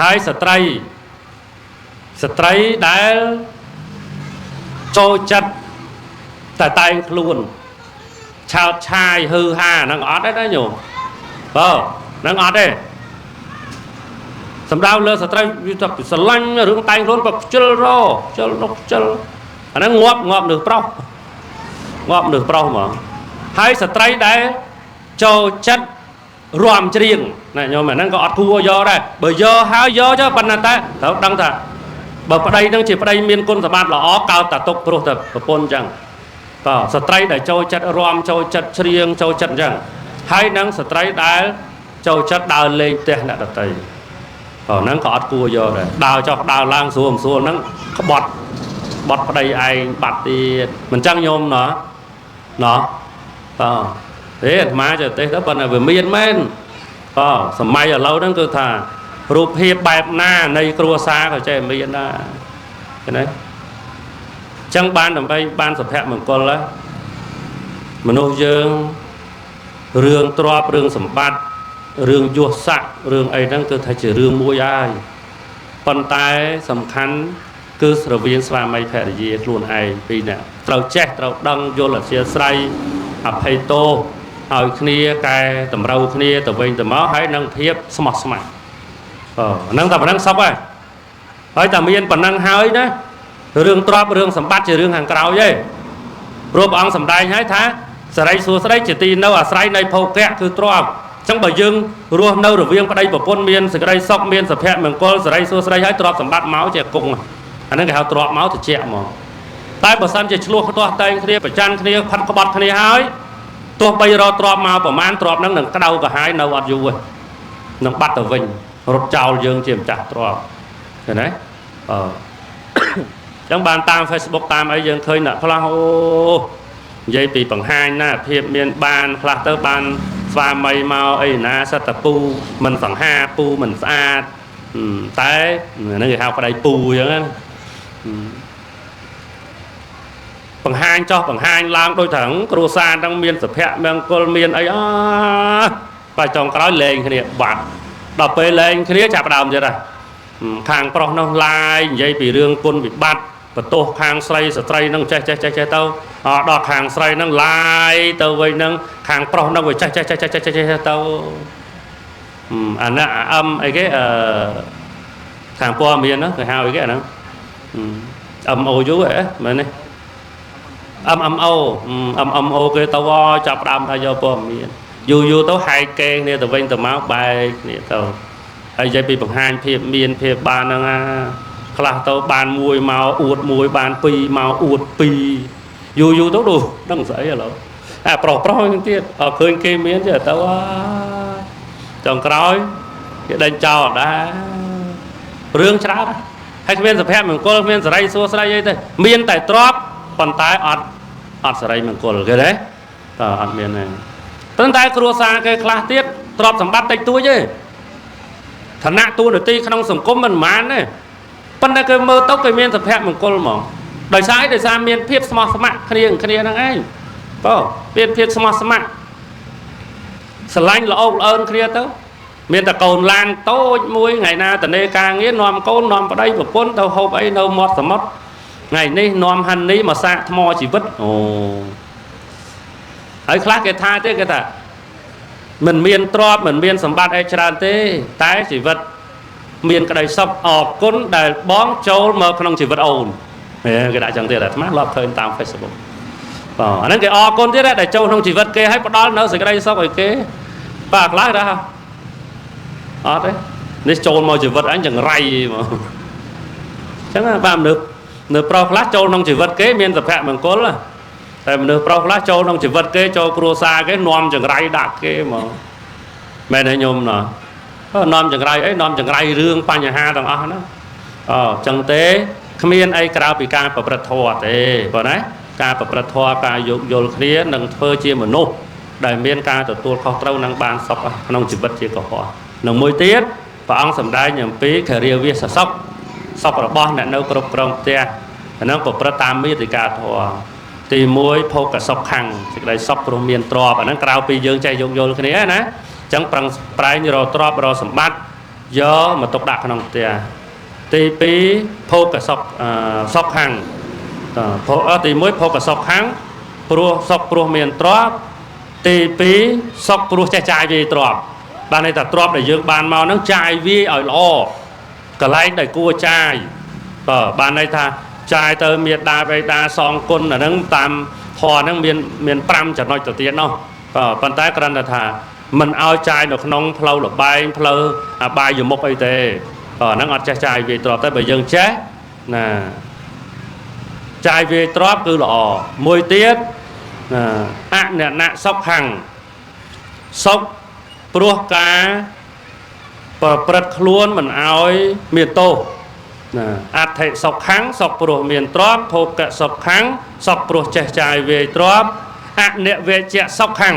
ហើយស្ត្រីដែលចូលចិត្តតែងខ្លួនឆោតឆាយហឺហាហ្នឹងអត់ទេណាញោមហ្នឹងអត់ទេសម្ដៅលើស្ត្រីវាថាស្រឡាញ់រឿងតែងខ្លួនក៏ខ្ជិលអាហ្នឹងងាប់នៅប្រុសហ្មងហើយស្ត្រីដែលចូលចិត្តរាំច្រៀងណាញោមអាហ្នឹងក៏អត់គួរយកដែរបើយកហើយយកចុះប៉ុន្តែត្រូវដឹងថាបើប្តីហ្នឹងជាប្តីមានគុណសម្បត្តិល្អកោតតែទុកព្រោះតែប្រពន្ធអញ្ចឹងស្ត្រីដែលចូលចិត្តរាំចូលចិត្តច្រៀងចូលចិត្តអញ្ចឹងហើយនឹងស្ត្រីដែលចូលចិត្តដើរលេងផ្ទះអ្នកដទៃហ្នឹងក៏អត់គួរយកដែរដើរឡើងស្រួលហ្នឹងក្បត់ប្តីឯងបាត់ទៀតមិនចឹងញោមណោះទេអាត្មាចេះទេទៅប៉ុន្តែវាមានមែនសម័យឥឡូវហ្នឹងគឺថារូបភាពបែបណានៃគ្រួសារក៏ចេះមានដែរឃើញទេចឹងបានដើម្បីបានសុភមង្គលមនុស្សយើងរឿងទ្រព្យរឿងសម្បត្តិរឿងយសស័ក្តិរឿងអីហ្នឹងគឺថាជារឿងមួយហើយប៉ុន្តែសំខាន់គឺស្រវៀងស្វាមីភរិយាខ្លួនឯងពីរនាក់ត្រូវចេះត្រូវដឹងយល់អធ្យាស្រ័យអភ័យទោសឲ្យគ្នាកែតម្រូវគ្នាទៅវិញទៅមកហើយនឹងភាពស្មោះស្ម័គ្រហ្នឹងតែប៉ុណ្្នឹងសុខហើយតែមានប៉ុណ្្នឹងហើយណារឿងទ្រព្យរឿងសម្បត្តិជារឿងខាងក្រោយទេព្រោះព្រះអង្គសម្ដែងហើយថាសេរីសួស្តីជាទីនៅអាស្រ័យនៃភោគៈគឺទ្រព្យអញ្ចឹងបើយើងរស់នៅរវាងប្តីប្រពន្ធមានសេចក្តីសុខមានសុភមង្គលសេរីសួស្តីហើយទ្រព្យសម្បត្តិមកជាគង់អាហ្នឹងគេហៅទ្រព្យមកត្រជាក់មកតែបើសិនជាឆ្លោះទាស់តែងគ្នាប្រច័ណ្ឌគ្នាផាត់ក្បត់គ្នាហើយទោះបីរកទ្រព្យមកប្រមាណទ្រព្យហ្នឹងនឹងក្តៅក្រហាយនៅអត់យូរទេនឹងបាត់ទៅវិញរត់ចោលយើងជាម្ចាស់ទ្រព្យឃើញទេចឹងបានតាម Facebook តាមអីយើងឃើញអ្នកខ្លះនិយាយពីបង្ហាញណាភាពមានបានខ្លះទៅបានស្វាមីមកអីណាសិតតែពូមិនសង្ហាពូមិនស្អាតតែហ្នឹងគេហៅប្តីពូអញ្ចឹងណាបង្ហាញចោះបង្ហាញឡើងដូចថាគ្រួសារហ្នឹងមានសុភមង្គលមានអីបើចុងក្រោយលែងគ្នាបាត់ដល់ពេលលែងគ្នាចាប់ដើមទៀតខាងប្រុសនោះឡាយនិយាយពីរឿងគុណវិបត្តិបន្ទោសខាងស្រីស្ត្រីនឹងចេះទៅដល់ខាងស្រីនឹងឡាយទៅវិញនឹងខាងប្រុសនឹងវាចេះទៅអាណាអីគេខាងព័ត៌មានហ្នឹងគេហៅអីគេហ្នឹងMOU ហ៎មែនទេMMO គេទៅចាប់ដើមថាយកព័ត៌មានយូរទៅហែកគេគ្នាទៅវិញទៅមកបែកគ្នាទៅហើយនិយាយពីបង្ហាញភាពមានភាពបានហ្នឹងខ្លះទៅបានមួយមកអួតមួយបានពីរមកអួតពីរយូរទៅដូចដឹងស្អីឥឡូវប្រុសហ្នឹងទៀតឃើញគេមានចេះទៅចុងក្រោយគេដេញចោលដែររឿងច្រើនហើយគ្មានសុភមង្គលគ្មានសេរីសួស្តីអីទេមានតែទ្រព្យប៉ុន្តែអត់សេរីមង្គលគេទេអត់មានទេ ប៉ុន្តែគ្រួសារគេខ្លះទៀតទ្រព្យសម្បត្តិតិចតួចទេឋានៈតួនាទីក្នុងសង្គមមិនប៉ុន្មានទេប៉ុន្តែគេមើលទៅគេមានសុភមង្គលហ្មងដោយសារមានភាពស្មោះស្ម័គ្រគ្នាហ្នឹងឯងបងមានភាពស្មោះស្ម័គ្រស្រឡាញ់ល្អល្អើនគ្នាទៅមានតែកូនឡានតូចមួយថ្ងៃណាតនេការងារនាំកូននាំប្តីប្រពន្ធទៅហូបអីនៅមាត់សមុទ្រថ្ងៃនេះនាំហាន់នេះមកសាកថ្មជីវិតអូហើយខ្លះគេថាទេគេថាមិនមានទ្រព្យមិនមានសម្បត្តិអីច្រើនទេតែជីវិតមានក្តីសុខអរគុណដែលបងចូលមកក្នុងជីវិតអូនគេដាក់ចឹងទៀតអាត្មាលាប់ឃើញតាម Facebook បងអាហ្នឹងគេអរគុណទៀតដែលចូលក្នុងជីវិតគេហើយផ្ដល់នៅសេចក្តីសុខឲ្យគេបាទខ្លះដែរអត់ទេនេះចូលមកជីវិតអញចង្រៃហ្មងអញ្ចឹងបាទមនុស្សនៅប្រុសខ្លះចូលក្នុងជីវិតគេមានសុភមង្គលតែមនុស្សប្រុសខ្លះចូលក្នុងជីវិតគេចូលគ្រួសារគេនាំចង្រៃដាក់គេហ្មងមែនទេញោមណោះនាំចង្រៃអីនាំចង្រៃរឿងបញ្ហាទាំងអស់ហ្នឹងចឹងទេគ្មានអីក្រៅពីការប្រព្រឹត្តធម៌ទេបងណាការប្រព្រឹត្តធម៌ការយោគយល់គ្នានឹងធ្វើជាមនុស្សដែលមានការទទួលខុសត្រូវនឹងបានសុខក្នុងជីវិតជាកុហកនឹងមួយទៀតព្រះអង្គសម្ដែងអំពីគរិយាវាសសុខរបស់អ្នកនៅគ្រប់គ្រងផ្ទះអានឹងប្រព្រឹត្តតាមមេតិកាធម៌ទី1ភោគសុខខាងសេចក្តីសុខព្រោះមានទ្រព្យអានឹងក្រៅពីយើងចេះយោគយល់គ្នាណាអញ្ចឹងប្រឹងប្រែងរកទ្រព្យរកសម្បត្តិយកមកទុកដាក់ក្នុងផ្ទះទី2ភោគសុខខាងទី1ភោគសុខខាងព្រោះសុខព្រោះមានទ្រព្យទី2សុខព្រោះចេះចាយវាយទ្រព្យបានន័យថាទ្រព្យដែលយើងបានមកហ្នឹងចាយវាយឲ្យល្អកន្លែងដែលគួរចាយបានន័យថាចាយទៅមានដាបេដាសងគុណអាហ្នឹងតាមធម៌ហ្នឹងមាន5ចំណុចទៅទៀតនោះប៉ុន្តែគ្រាន់តែថាមិនឲ្យចាយនៅក្នុងផ្លូវលបែងផ្លូវអបាយមុខអីទេហ្នឹងអត់ចេះចាយវាយទ្រព្យតែបើយើងចេះណាចាយវាយទ្រព្យគឺល្អមួយទៀតអអ្នកណសុខខាងសុខព្រោះការប្រព្រឹត្តខ្លួនមិនឲ្យមានទោសអត្ថិសុខខាងសុខព្រោះមានទ្រព្យភោគសុខខាងសុខព្រោះចេះចាយវាយទ្រព្យអនិវេជ្ជសុខខាង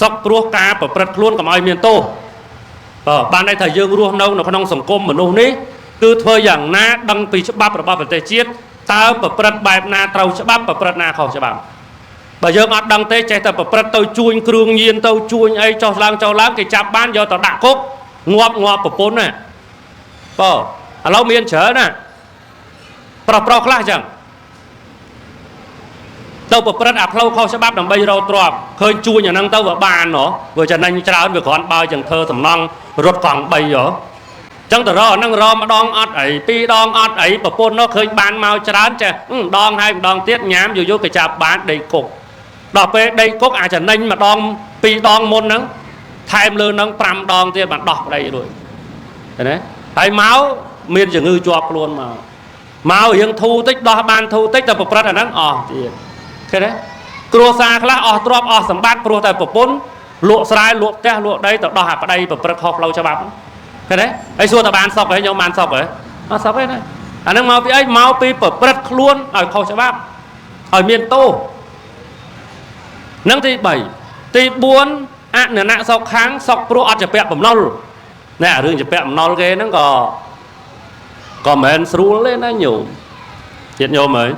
សុខព្រោះការប្រព្រឹត្តខ្លួនកុំឲ្យមានទោសបានន័យថាយើងរស់នៅក្នុងសង្គមមនុស្សនេះគឺធ្វើយ៉ាងណាដឹងពីច្បាប់របស់ប្រទេសជាតិតើប្រព្រឹត្តបែបណាត្រូវច្បាប់ប្រព្រឹត្តណាខុសច្បាប់បើយើងអត់ដឹងទេចេះតែប្រព្រឹត្តទៅជួញគ្រឿងញៀនទៅជួញអីចោះឡើងគេចាប់បានយកទៅដាក់គុកងាប់ប្រពន្ធណាឥឡូវមានច្រើនណាប្រុសខ្លះចឹងទៅប្រព្រឹត្តអាផ្លូវខុសច្បាប់ដើម្បីរកទ្រព្យឃើញជួញអាហ្នឹងទៅវាបានហ៎វាចំណេញច្រើនវាគ្រាន់បើចឹងធ្វើសំណងរត់កង់3ហ៎ចឹងទៅរកអាហ្នឹងរកម្ដងអត់អី2ដងអត់អីប្រពន្ធនោះឃើញបានមកច្រើនចេះម្ដងហើយម្ដងទៀតញ៉ាំយូរគេចាប់បានដេកគុកដល់ពេលដេកគុកអាចចំណេញម្ដង2ដងមុនហ្នឹងថែមលើហ្នឹង5ដងទៀតបានដោះប្តីរួចឃើញទេហើយមកមានជំងឺជាប់ខ្លួនមករៀងធូរតិចដោះបានធូរតិចតែប្រព្រឹត្តអាហ្នឹងអស់ទៀតឃើញទេគ្រួសារខ្លះអស់ទ្រព្យអស់សម្បត្តិព្រោះតែប្រពន្ធលក់ស្រែលក់ផ្ទះលក់ដីទៅដោះអាប្តីប្រព្រឹត្តខុសផ្លូវច្បាប់ឃើញទេហើយសួរតើបានសុខទេខ្ញុំបានសុខទេអត់សុខទេណាអាហ្នឹងមកពីអីមកពីប្រព្រឹត្តខ្លួនឲ្យខុសច្បាប់ឲ្យមានទោសនឹងទី3ទី4អននៈសុខខាងសុខព្រោះអត់ជាពាក់បំណុលណែរឿងជាពាក់បំណុលគេហ្នឹងក៏មិនមែនស្រួលទេណាញោមជាតិញោមអើយ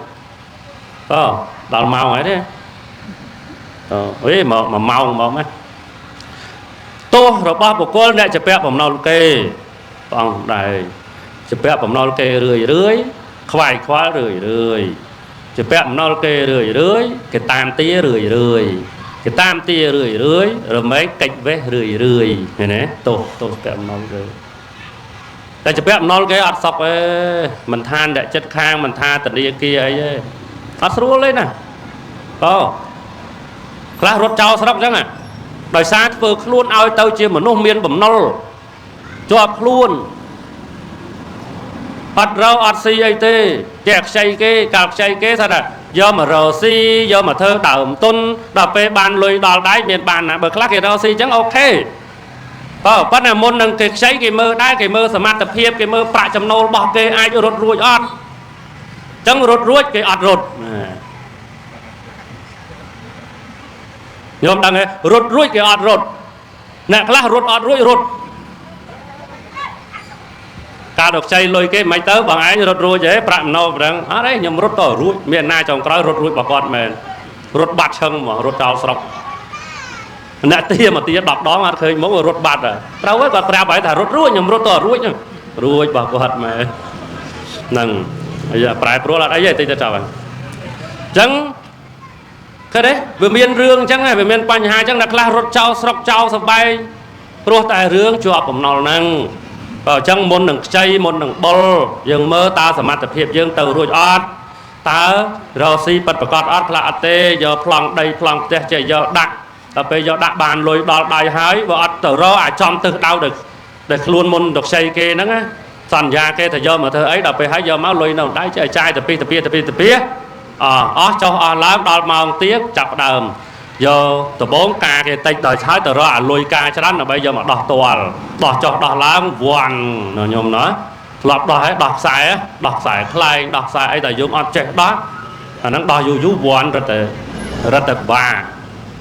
ដល់ម៉ោងហើយទេមក1ម៉ោងមកណាទោសរបស់បុគ្គលអ្នកជាពាក់បំណុលគេព្រះអង្គដែរជាពាក់បំណុលគេរឿយខ្វាយខ្វល់រឿយជាពាក់បំណុលគេរឿយគេតាមទារឿយគេតាមទារឿយរមែងកិច្ចវេះរឿយឃើញទេទោសពាក់បំណុលគេតែជាពាក់បំណុលគេអត់សុខទេមិនថាអ្នកចិត្តខាងមិនថាធនាគារអីទេអត់ស្រួលទេណាខ្លះរត់ចោលស្រុកអញ្ចឹងដោយសារធ្វើខ្លួនឲ្យទៅជាមនុស្សមានបំណុលជាប់ខ្លួនអត់រកអត់ស៊ីអីទេតែខ្ចីគេកាលខ្ចីគេថាយកមករកស៊ីយកមកធ្វើដើមទុនដល់ពេលបានលុយដល់ដៃមានបានណាបើខ្លះគេរកស៊ីអញ្ចឹងអូខេប៉ុន្តែមុននឹងគេខ្ចីគេមើលដែរគេមើលសមត្ថភាពគេមើលប្រាក់ចំណូលរបស់គេអាចរត់រួចអត់អញ្ចឹងរត់រួចគេអត់រត់ nhôm đang nghe rút ruồi cái ọt rút nè là rút ọt ruồi rút cả độc chay lôi cái máy tớ bằng ấy rút ruồi vậy bạn nào rằng à đấy nhôm rút to ruồi miền Nam trong cái rút ruồi bà con mền rút bát chân mà rút trào sọc nè tia mà tia đọc đó mà khơi mỗi rút bát à đâu ấy còn ra phải thả rút ruồi nhôm rút to ruồi nhá ruồi bà con mền nằng bây giờ phải pro là đấy vậy tôi chào bạn chẳng cái đấy về miền rương chẳng này về miền Pành Hà chẳng là la rốt trao sọc trao sập bay pro tại rương chùaผมnol năng ở trong môn đằng chay môn đằng bol dương mơ taสามารถ tập hiệp dương từ ruồi ót ta rồi si bật bật ót là tê giờ plong đây plong tê chạy giờ đặt tập bây giờ đặt bàn lôi đo đài hái và ót từ đó ai trong từ đau được để luôn môn được chay kia đó á sàn da kia thời giờ mà thơ ấy đập về hái giờ máu lôi nào đái chạy chai tập pia cho lá đo màu tiếc chập đờm giờ từ 4 ca cái tay đời thái từ đó lôi ca cho đó là bây giờ mà đọt toàn đọt cho đọt lá vàng nó nhôm nói lọp đọt ấy đọt xài khai đọt xài ấy là dùng ăn chạy đó nó đọt dù vàng rất là bà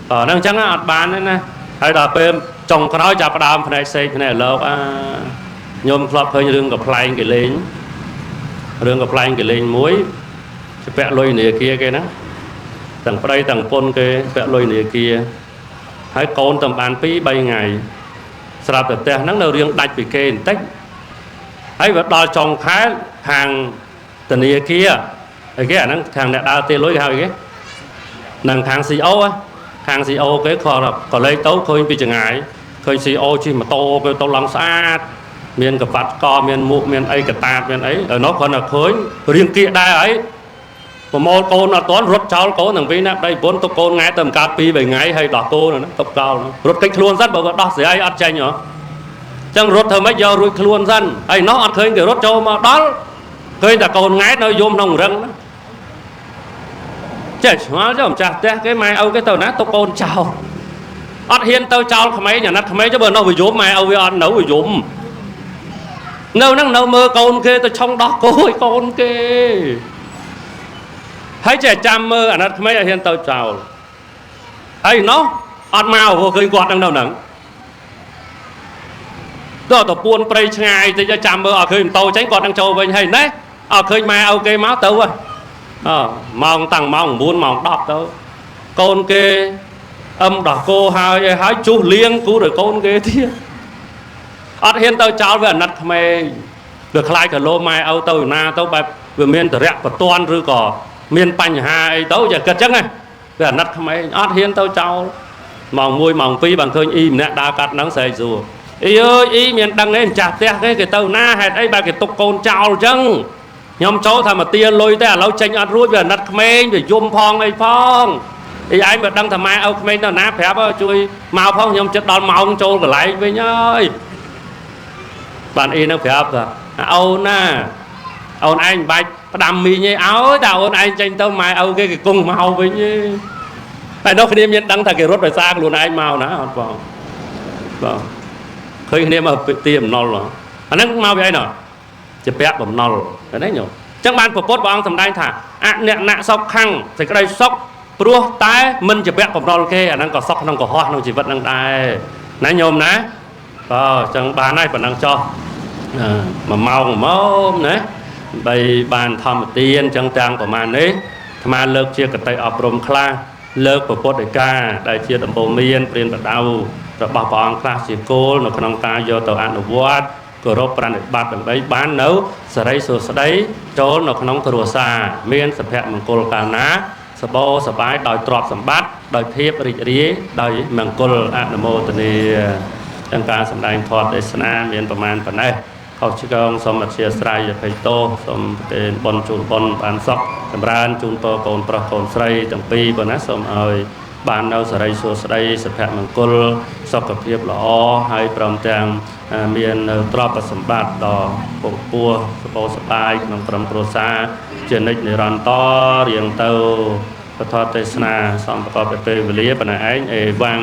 nó chẳng là bán đấy nè hay là bên trong cái nói chập đờm này xây cái này lợp nhôm lọp hơi rương gặp play cái lên muối vẽ lôi nề kia cái đó tầng đây tầng pôn cái vẽ lôi nề kia hãy con tầm bàn phí 3 ngày sạp tập tè nắng đầu riêng đạch bị kê tách hãy vật đo trong khá hàng tầng nề kia cái nó hàng đã đào tiền lối hào cái nàng hàng CEO á hàng CEO cái kho là có lấy tấu khơi bị chừng ngại khơi CEO chỉ mà tô cái tô lòng sát miền cặp vặt co miền mụ miền ấy cặp tạt miền ấy ở nó còn là khơi riêng kia đai ấy một con là toán rút cháu có thằng vi nè đây 4 con ngay tầm cà pi 7 ngày hay đỏ cô nó tốc cao rút cách luôn rất bảo đỏ sẽ ai ăn chanh nhở chẳng rút thầm mấy giờ rút luôn dân ấy nó ăn khơi cái rút châu mà đó khơi là con ngay nó zoom nồng răng đó chết hóa chứ không chả cái mai âu cái tàu nát tốc con chào ăn hiên tao chào mấy nhà nát mấy chứ bữa nó bị zoom mai âu với ăn nấu bị zoom nấu năng nấu mơ con kia tao trong đó cối con kia thấy trẻ chăm mơ anh mấy là hiện tao chào ấy nó ăn màu vô khơi quạt đang đầu nắng đó tao buôn prey ngày thì cho chăm mơ ở khơi tàu tránh quạt đang trâu với hay đấy ở khơi mai ok máu tao à mong tăng mong muốn mong đọc tao con kia âm đỏ cô hai hái chú liêng cú rồi con kia thiệt ăn hiện tao chào với anh nát mày được lại cả lô mai âu tao na tao bài vừa miền từ rẹp và toan rư cỏ miền Pành Hà ấy tấu giờ cất chắc này về nát không ấy át hiên tao cháu mỏng môi mỏng phi bằng khơi im nè đa cắt nắng sấy rùa ý ơi ý miền đăng lên chặt tè cái tàu na hệt ấy bà cái tục côn cháu chăng nhóm cháu thà mà tia lôi tè lâu tranh át ruột về nát không ấy về zoom phong ấy phong ý ai mà đăng thà mai âu không ấy nó ná phép chui màu phong nhóm chất đòn màu ông trâu cả lại với nhơi bạn y nó phép rồi âu na ôn anh bạch đầm mì như áo tao ôn anh tranh tao mai âu cái cung màu với như phải nó khi đêm đăng thà cái rốt phải xa luôn anh màu nè vâng khơi đêm mà tiệm nol rồi anh nó màu với anh nào chỉ bẹp bầm nol cái đấy nhở chắc ban của post của ông thầm đai thả nè nạ sóc khăng thì cái đây sóc pro tái mình chỉ bẹp bầm nol kia anh đang có sóc đang có hoa đang chỉ vật đang đai nãy nhôm nè chẳng bà này vẫn đang cho mà màu nè bây bàn thầm tiên trong trang của màn ấy mà lược chia cái tay ập rôm kla lược của bốt đại ca đại chia tầm bồ miên tiền bật đầu rồi bảo bọn kla chỉ cô nó còn ta do tàu ăn vót của rốt bàn đại bát bằng đấy bán nấu sờ đấy chỗ nó còn thừa xa miên sập hẹn bằng cô cả ná sập bô sập bái đòi trọt sập bát đòi thiếp rỉ đòi bằng cô ăn mô tận đi trong ca sầm đai thọt để sna miênประมาณ phần nàyเขาชื่อสมบัติเชียร์ไตรไปโตสมเป็นบอลจูนบอลบานซอกสำราญจูนโตโกนประโคนไตรจังปีบนนั้นสมเอาบานเอาสไลโซสไลสแพะมังกรซอกกับเพียบหล่อให้ปรำแจงเมียนตรอประสมบัติต่อปกปัวสปอสปายน้องปรำโปรซาเจนิกในรันต่อเรียงเตาประทอดเตสนาสอมประกอบไปเวลีปนัยเอวัง